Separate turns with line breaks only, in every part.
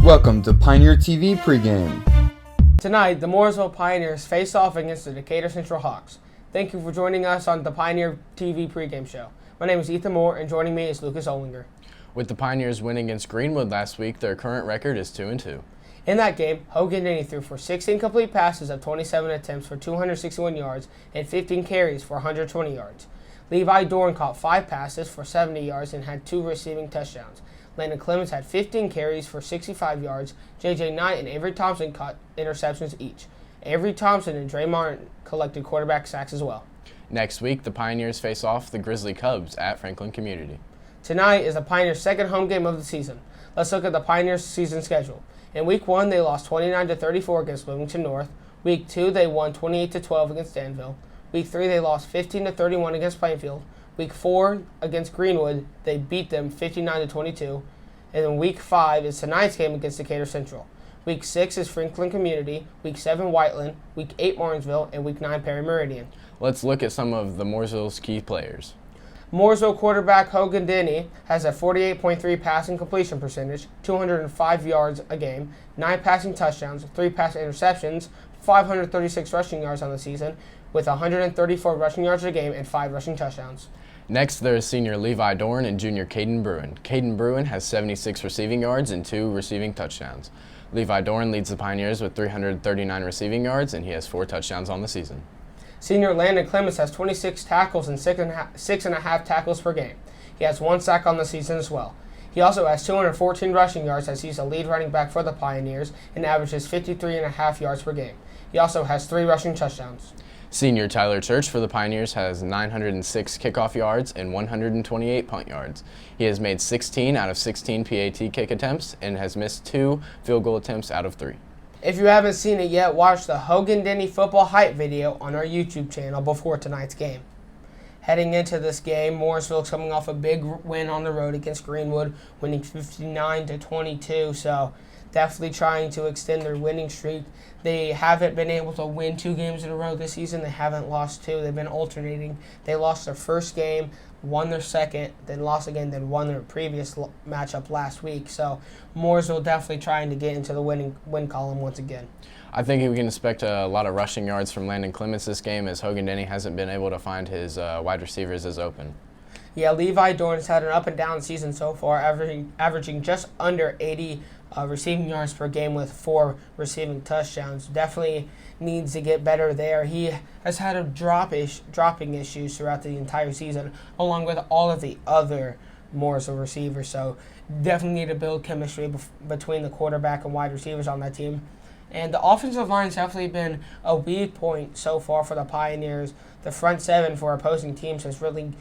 Welcome to Pioneer TV Pregame.
Tonight, the Mooresville Pioneers face off against the Decatur Central Hawks. Thank you for joining us on the Pioneer TV Pregame show. My name is Ethan Moore, and joining me is Lucas Olinger.
With the Pioneers winning against Greenwood last week, their current record is 2-2.
In that game, Hogan Denny threw for 16 complete passes of 27 attempts for 261 yards and 15 carries for 120 yards. Levi Dorn caught 5 passes for 70 yards and had 2 receiving touchdowns. Landon Clemens had 15 carries for 65 yards. J.J. Knight and Avery Thompson caught interceptions each. Avery Thompson and Dre Martin collected quarterback sacks as well.
Next week, the Pioneers face off the Grizzly Cubs at Franklin Community.
Tonight is the Pioneers' second home game of the season. Let's look at the Pioneers' season schedule. In Week 1, they lost 29-34 against Bloomington North. Week 2, they won 28-12 against Danville. Week 3, they lost 15-31 against Plainfield. Week 4, against Greenwood, they beat them 59-22. And then Week 5 is tonight's game against Decatur Central. Week 6 is Franklin Community. Week 7, Whiteland. Week 8, Martinsville. And Week 9, Perry Meridian.
Let's look at some of the Mooresville's key players.
Mooresville quarterback Hogan Denny has a 48.3 passing completion percentage, 205 yards a game, 9 passing touchdowns, 3 pass interceptions, 536 rushing yards on the season, with 134 rushing yards a game and 5 rushing touchdowns.
Next, there is senior Levi Dorn and junior Caden Bruin. Caden Bruin has 76 receiving yards and 2 receiving touchdowns. Levi Dorn leads the Pioneers with 339 receiving yards, and he has 4 touchdowns on the season.
Senior Landon Clemens has 26 tackles and 6.5 tackles per game. He has 1 sack on the season as well. He also has 214 rushing yards as he's a lead running back for the Pioneers and averages 53.5 yards per game. He also has 3 rushing touchdowns.
Senior Tyler Church for the Pioneers has 906 kickoff yards and 128 punt yards. He has made 16 out of 16 PAT kick attempts and has missed 2 field goal attempts out of 3.
If you haven't seen it yet, watch the Hogan Denny football hype video on our YouTube channel before tonight's game. Heading into this game, Mooresville's coming off a big win on the road against Greenwood, winning 59-22, so definitely trying to extend their winning streak. They haven't been able to win 2 games in a row this season. They haven't lost 2. They've been alternating. They lost their first game, won their second, then lost again, then won their previous matchup last week. So Mooresville definitely trying to get into the win column once again.
I think we can expect a lot of rushing yards from Landon Clemens this game, as Hogan Denny hasn't been able to find his wide receivers as open.
Yeah, Levi Dorn has had an up-and-down season so far, averaging just under 80 receiving yards per game with 4 receiving touchdowns. Definitely needs to get better there. He has had a dropping issues throughout the entire season, along with all of the other Mooresville receivers. So definitely need to build chemistry between the quarterback and wide receivers on that team. And the offensive line has definitely been a weak point so far for the Pioneers. The front 7 for opposing teams has really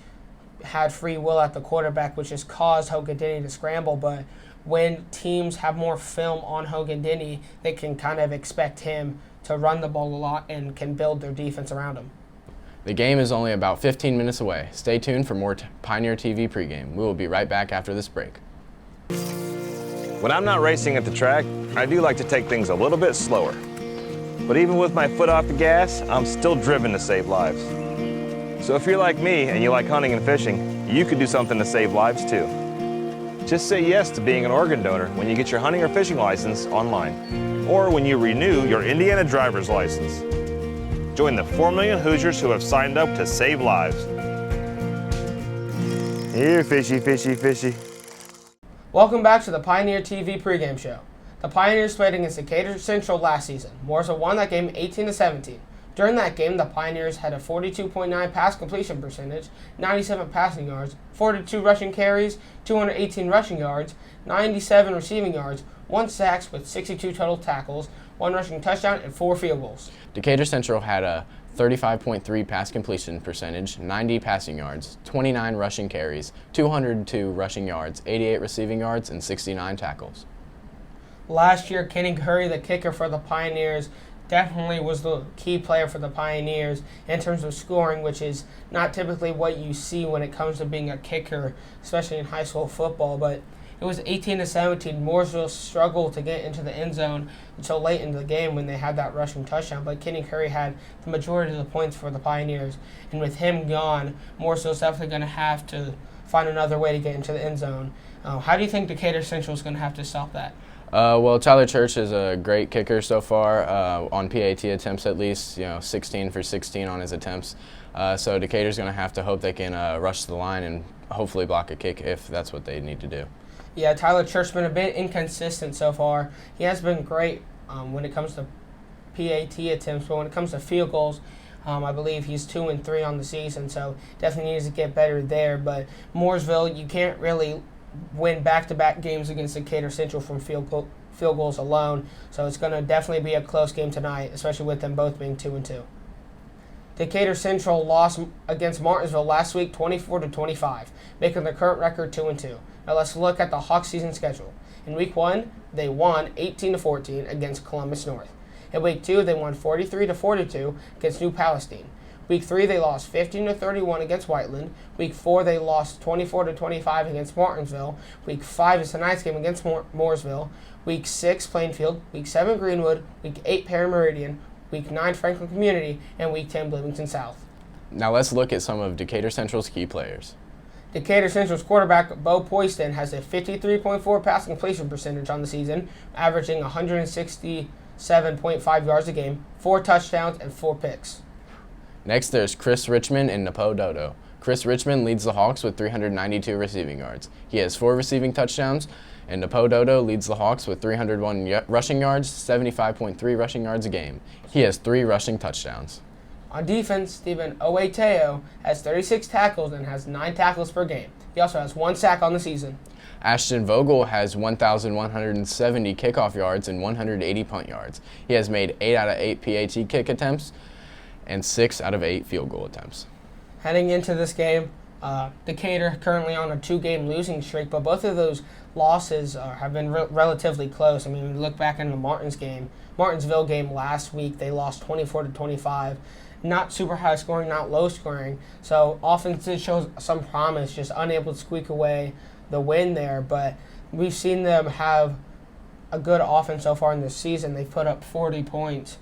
had free will at the quarterback, which has caused Hogan Denny to scramble. But when teams have more film on Hogan Denny, they can kind of expect him to run the ball a lot and can build their defense around him.
The game is only about 15 minutes away. Stay tuned for more Pioneer TV pregame. We will be right back after this break.
When I'm not racing at the track, I do like to take things a little bit slower. But even with my foot off the gas, I'm still driven to save lives. So if you're like me and you like hunting and fishing, you could do something to save lives too. Just say yes to being an organ donor when you get your hunting or fishing license online, or when you renew your Indiana driver's license. Join the 4 million Hoosiers who have signed up to save lives. Here, fishy, fishy, fishy.
Welcome back to the Pioneer TV pregame show. The Pioneers played against Decatur Central last season. Mooresville won that game 18-17. During that game, the Pioneers had a 42.9 pass completion percentage, 97 passing yards, 42 rushing carries, 218 rushing yards, 97 receiving yards, 1 sack with 62 total tackles, 1 rushing touchdown, and 4 field goals.
Decatur Central had a 35.3 pass completion percentage, 90 passing yards, 29 rushing carries, 202 rushing yards, 88 receiving yards, and 69 tackles.
Last year, Kenny Curry, the kicker for the Pioneers, definitely was the key player for the Pioneers in terms of scoring, which is not typically what you see when it comes to being a kicker, especially in high school football. But it was 18-17. Mooresville struggled to get into the end zone until late in the game when they had that rushing touchdown. But Kenny Curry had the majority of the points for the Pioneers. And with him gone, Mooresville's definitely going to have to find another way to get into the end zone. How do you think Decatur Central is going to have to stop that?
Well, Tyler Church is a great kicker so far, on PAT attempts at least, 16 for 16 on his attempts. So Decatur's going to have to hope they can rush the line and hopefully block a kick if that's what they need to do.
Yeah, Tyler Church's been a bit inconsistent so far. He has been great when it comes to PAT attempts, but when it comes to field goals, I believe he's 2-3 on the season, so definitely needs to get better there. But Mooresville, you can't really win back-to-back games against Decatur Central from field goals alone, so it's going to definitely be a close game tonight, especially with them both being 2-2. Decatur Central lost against Martinsville last week 24-25, making their current record 2-2. Now let's look at the Hawks season schedule. In week 1, they won 18-14 against Columbus North. In week 2, they won 43-42 against New Palestine. Week 3, they lost 15-31 against Whiteland. Week 4, they lost 24-25 against Martinsville. Week 5 is tonight's game against Mooresville. Week 6, Plainfield. Week 7, Greenwood. Week 8, Perry Meridian. Week 9, Franklin Community. And Week 10, Bloomington South.
Now let's look at some of Decatur Central's key players.
Decatur Central's quarterback, Bo Poiston, has a 53.4 passing completion percentage on the season, averaging 167.5 yards a game, 4 touchdowns, and 4 picks.
Next, there's Chris Richmond and Napo Dodo. Chris Richmond leads the Hawks with 392 receiving yards. He has 4 receiving touchdowns, and Napo Dodo leads the Hawks with 301 rushing yards, 75.3 rushing yards a game. He has 3 rushing touchdowns.
On defense, Stephen Oeteo has 36 tackles and has 9 tackles per game. He also has 1 sack on the season.
Ashton Vogel has 1,170 kickoff yards and 180 punt yards. He has made 8 out of 8 PAT kick attempts and 6 out of 8 field goal attempts.
Heading into this game, Decatur currently on a 2-game losing streak, but both of those losses have been relatively close. I mean, look back in the Martinsville game last week, they lost 24-25. Not super high scoring, not low scoring. So offense did show some promise, just unable to squeak away the win there. But we've seen them have a good offense so far in this season. They've put up 40 points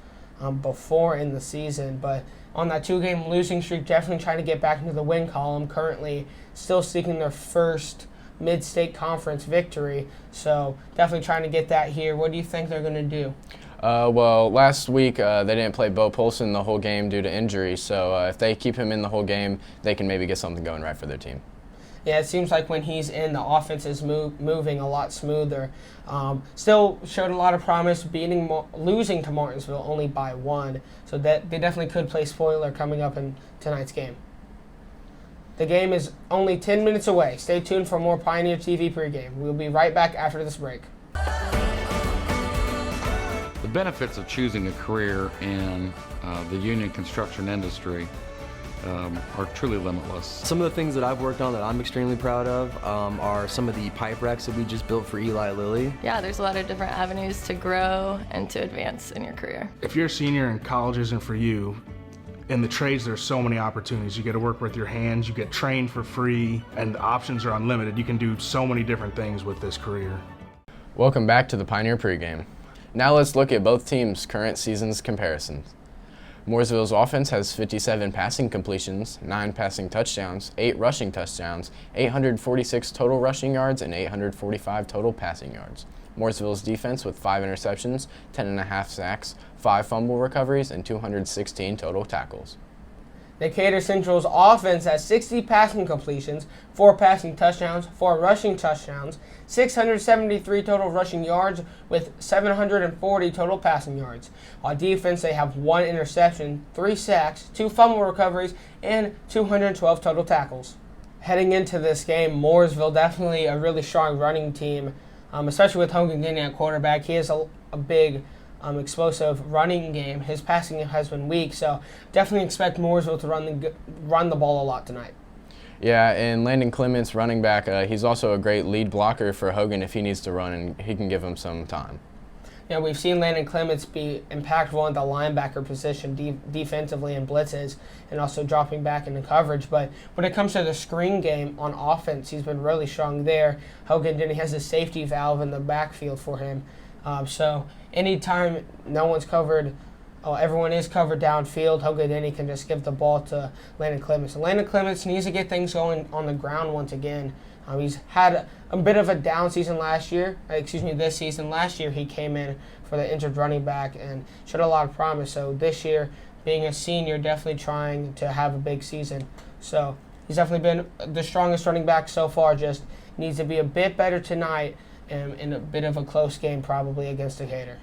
before in the season. But on that 2-game losing streak, definitely trying to get back into the win column. Currently still seeking their first mid-state conference victory. So definitely trying to get that here. What do you think they're going to do?
Well, last week they didn't play Bo Polson the whole game due to injury, so if they keep him in the whole game, they can maybe get something going right for their team.
Yeah, it seems like when he's in, the offense is moving a lot smoother. Still showed a lot of promise, losing to Martinsville only by 1, so that they definitely could play spoiler coming up in tonight's game. The game is only 10 minutes away. Stay tuned for more Pioneer TV pregame. We'll be right back after this break.
The benefits of choosing a career in the union construction industry are truly limitless.
Some of the things that I've worked on that I'm extremely proud of are some of the pipe racks that we just built for Eli Lilly.
Yeah, there's a lot of different avenues to grow and to advance in your career.
If you're a senior and college isn't for you, in the trades there's so many opportunities. You get to work with your hands, you get trained for free, and the options are unlimited. You can do so many different things with this career.
Welcome back to the Pioneer pregame. Now let's look at both teams' current season's comparisons. Mooresville's offense has 57 passing completions, 9 passing touchdowns, 8 rushing touchdowns, 846 total rushing yards, and 845 total passing yards. Mooresville's defense with 5 interceptions, 10.5 sacks, 5 fumble recoveries, and 216 total tackles.
Decatur Central's offense has 60 passing completions, 4 passing touchdowns, 4 rushing touchdowns, 673 total rushing yards with 740 total passing yards. On defense, they have 1 interception, 3 sacks, 2 fumble recoveries, and 212 total tackles. Heading into this game, Mooresville definitely a really strong running team, especially with Hogan Guinea at quarterback. He has a big explosive running game. His passing has been weak, so definitely expect Mooresville to run the ball a lot tonight.
Yeah, and Landon Clements, running back, he's also a great lead blocker for Hogan if he needs to run, and he can give him some time.
Yeah, we've seen Landon Clements be impactful in the linebacker position defensively in blitzes and also dropping back into coverage. But when it comes to the screen game on offense, he's been really strong there. Hogan Denny has a safety valve in the backfield for him. So anytime no one's covered, everyone is covered downfield, Hogan Denny can just give the ball to Landon Clements. And Landon Clements needs to get things going on the ground once again. He's had a bit of a down season this season. Last year he came in for the injured running back and showed a lot of promise. So this year, being a senior, definitely trying to have a big season. So he's definitely been the strongest running back so far, just needs to be a bit better tonight in a bit of a close game probably against Decatur.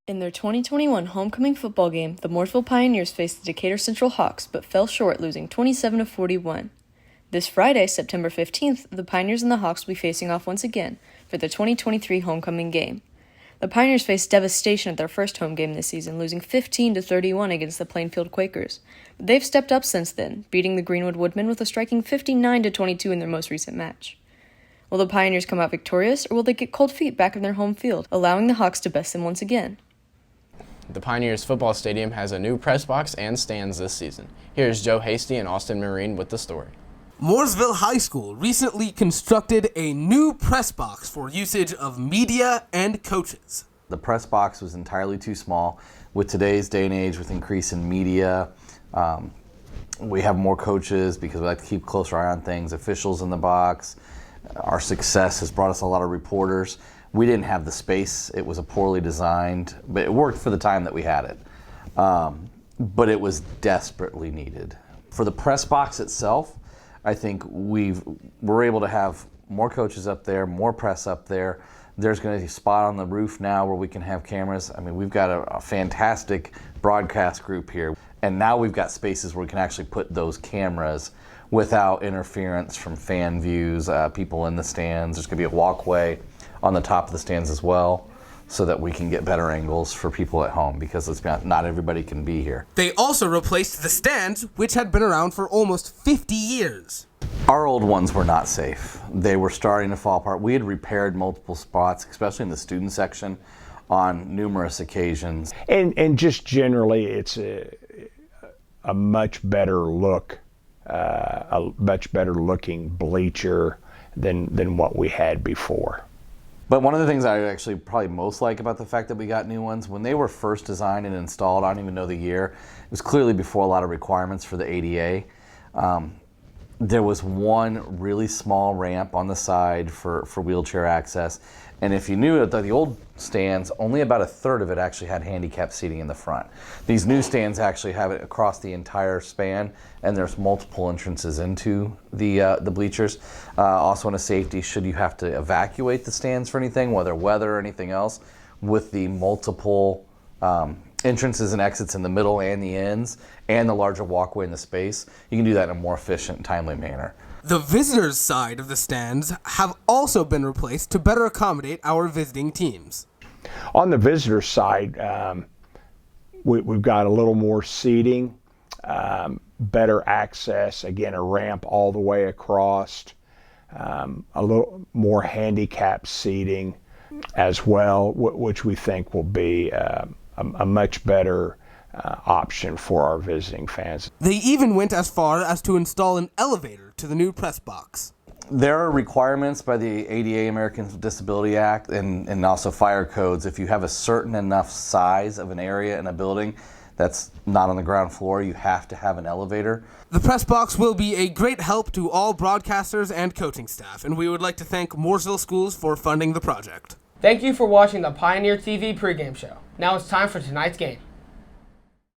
In their 2021 homecoming football game, the Mooresville Pioneers faced the Decatur Central Hawks but fell short, losing 27-41. This Friday, September 15th, the Pioneers and the Hawks will be facing off once again for the 2023 homecoming game. The Pioneers faced devastation at their first home game this season, losing 15-31 against the Plainfield Quakers. But they've stepped up since then, beating the Greenwood Woodmen with a striking 59-22 in their most recent match. Will the Pioneers come out victorious, or will they get cold feet back in their home field, allowing the Hawks to best them once again?
The Pioneers football stadium has a new press box and stands this season. Here's Joe Hasty and Austin Marine with the story.
Mooresville High School recently constructed a new press box for usage of media and coaches.
The press box was entirely too small. With today's day and age, with increase in media, we have more coaches because we like to keep a closer eye on things, officials in the box. Our success has brought us a lot of reporters. We didn't have the space. It was a poorly designed, but it worked for the time that we had it. But it was desperately needed. For the press box itself, I think we're able to have more coaches up there, more press up there. There's going to be a spot on the roof now where we can have cameras. I mean, we've got a fantastic broadcast group here. And now we've got spaces where we can actually put those cameras without interference from fan views, people in the stands. There's going to be a walkway on the top of the stands as well, so that we can get better angles for people at home, because let's be honest, not everybody can be here.
They also replaced the stands, which had been around for almost 50 years.
Our old ones were not safe. They were starting to fall apart. We had repaired multiple spots, especially in the student section, on numerous occasions.
And just generally, it's a much better look, a much better looking bleacher than what we had before.
But one of the things I actually probably most like about the fact that we got new ones, when they were first designed and installed, I don't even know the year, it was clearly before a lot of requirements for the ADA. There was one really small ramp on the side for wheelchair access. And if you knew that the old stands, only about a third of it actually had handicap seating in the front. These new stands actually have it across the entire span, and there's multiple entrances into the bleachers. Also, in a safety, should you have to evacuate the stands for anything, whether weather or anything else, with the multiple entrances and exits in the middle and the ends, and the larger walkway in the space, you can do that in a more efficient and timely manner.
The visitors' side of the stands have also been replaced to better accommodate our visiting teams.
On the visitor side, we've got a little more seating, better access, again, a ramp all the way across, a little more handicap seating as well, which we think will be a much better option for our visiting fans.
They even went as far as to install an elevator to the new press box.
There are requirements by the ADA, Americans with Disability Act, and also fire codes. If you have a certain enough size of an area in a building that's not on the ground floor, you have to have an elevator.
The press box will be a great help to all broadcasters and coaching staff, and we would like to thank Mooresville Schools for funding the project.
Thank you for watching the Pioneer TV pregame show. Now it's time for tonight's game.